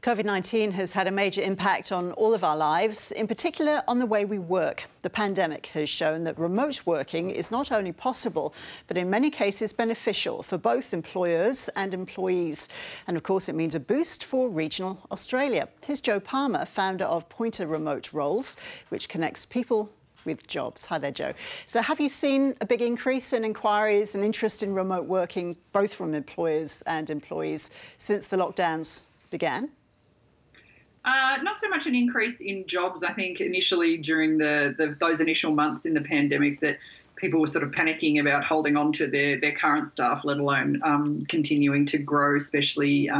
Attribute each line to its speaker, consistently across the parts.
Speaker 1: COVID-19 has had a major impact on all of our lives, in particular on the way we work. The pandemic has shown that remote working is not only possible, but in many cases beneficial for both employers and employees. And of course, it means a boost for regional Australia. Here's Jo Palmer, founder of Pointer Remote Roles, which connects people with jobs. Hi there, Jo. So have you seen a big increase in inquiries and interest in remote working, both from employers and employees, since the lockdowns began?
Speaker 2: Not so much an increase in jobs. I think initially during those initial months in the pandemic that people were sort of panicking about holding on to their current staff, let alone continuing to grow, especially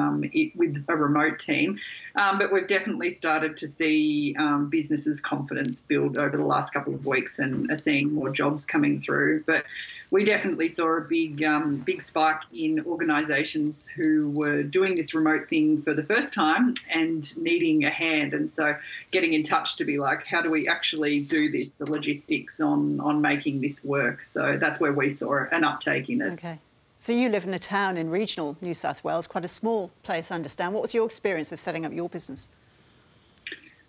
Speaker 2: with a remote team. But we've definitely started to see businesses' confidence build over the last couple of weeks and are seeing more jobs coming through. But we definitely saw a big spike in organisations who were doing this remote thing for the first time and needing a hand. And so getting in touch to be like, how do we actually do this, the logistics on making this work? So that's where we saw an uptake in it.
Speaker 1: Okay. So you live in a town in regional New South Wales, quite a small place, I understand. What was your experience of setting up your business?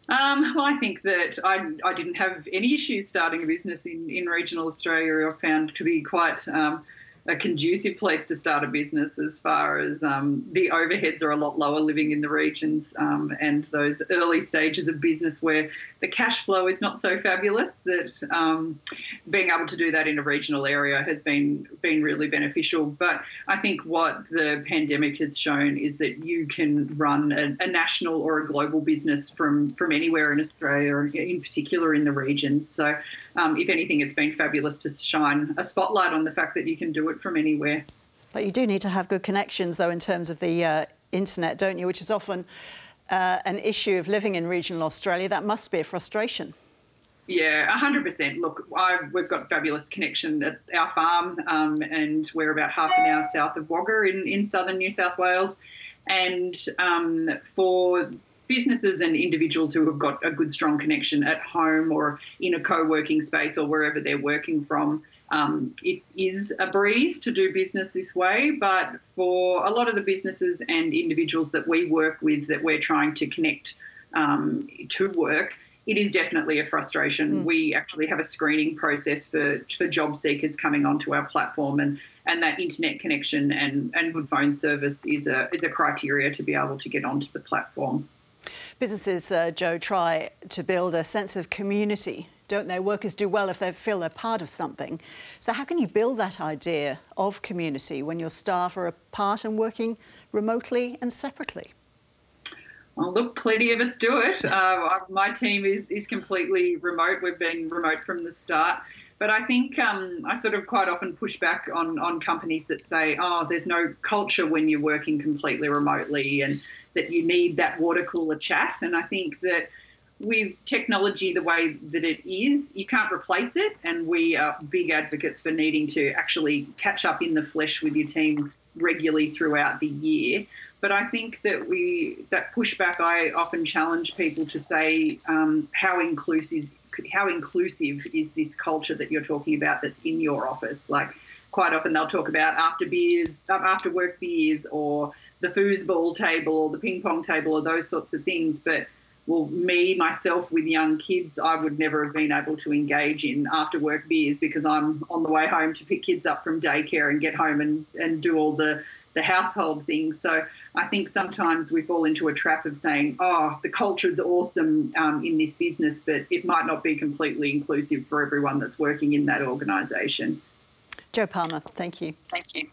Speaker 2: Well, I think that I didn't have any issues starting a business in regional Australia. I found to be quite a conducive place to start a business as far as the overheads are a lot lower living in the regions and those early stages of business where the cash flow is not so fabulous, that being able to do that in a regional area has been really beneficial. But I think what the pandemic has shown is that you can run a national or a global business from anywhere in Australia, in particular in the regions. So if anything, it's been fabulous to shine a spotlight on the fact that you can do it from anywhere.
Speaker 1: But you do need to have good connections, though, in terms of the internet, don't you? Which is often an issue of living in regional Australia. That must be a frustration.
Speaker 2: Yeah, 100%. Look, we've got fabulous connection at our farm and we're about half an hour south of Wagga in southern New South Wales. And for businesses and individuals who have got a good, strong connection at home or in a co-working space or wherever they're working from, it is a breeze to do business this way. But for a lot of the businesses and individuals that we work with that we're trying to connect to work, it is definitely a frustration. We actually have a screening process for job seekers coming onto our platform, and that internet connection and good phone service is a criteria to be able to get onto the platform.
Speaker 1: Businesses, Jo, try to build a sense of community, don't they? Workers do well if they feel they're part of something. So how can you build that idea of community when your staff are apart and working remotely and separately?
Speaker 2: Well, look, plenty of us do it. My team is completely remote. We've been remote from the start. But I think I sort of quite often push back on companies that say, oh, there's no culture when you're working completely remotely and that you need that water cooler chat. And I think that with technology the way that it is, you can't replace it. And we are big advocates for needing to actually catch up in the flesh with your team regularly throughout the year. But I think that that pushback, I often challenge people to say how inclusive is this culture that you're talking about that's in your office? Like quite often they'll talk about after work beers or the foosball table or the ping pong table or those sorts of things. But well, myself with young kids, I would never have been able to engage in after work beers because I'm on the way home to pick kids up from daycare and get home and do all the household things. So I think sometimes we fall into a trap of saying, oh, the culture is awesome in this business, but it might not be completely inclusive for everyone that's working in that organisation.
Speaker 1: Jo Palmer, thank you.
Speaker 2: Thank you.